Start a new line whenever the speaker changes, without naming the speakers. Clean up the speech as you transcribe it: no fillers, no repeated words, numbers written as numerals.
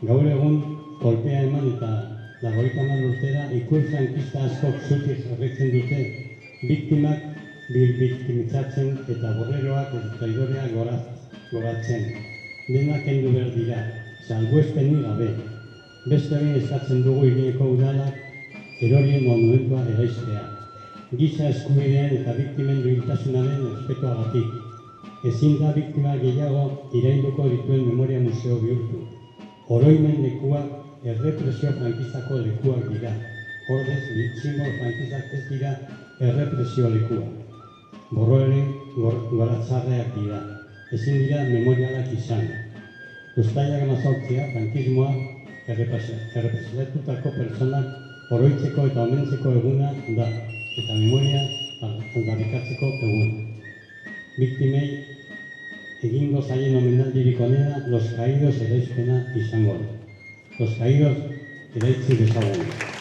Gaur egun, kolpea eman eta 50 urtera ikur frankista askok zutik jarraitzen dute, biktimak birbiktimizatzen eta borreroak eta traidoreak goratzen. Denak kendu behar dira, salbuespenik gabe. Beste behin eskatzen dugu Iruñeko udalak erorien monumentua eraistea. Giza eskubideen eta biktimen duintasunaren errespetuagatik. Ezin da biktima gehiago irainduko dituen memoria museo bihurtu. Oroimen lekuak errepresio frankistako lekuak dira. Ordez, simbolo frankistak ez dira errepresio lekuak. Borroeren goratzarreak dira. Ezin dira memorialak izan. Uztailak 18 frankismoa errepresionatutako pertsonak oroitzeko eta omentzeko eguna da, eta memoria aldarrikatzeko eguna. Biktimei egingo zaien omenaldirik onena Los Caídos eraispena izango da. Los Caídos eraitzi dezagun.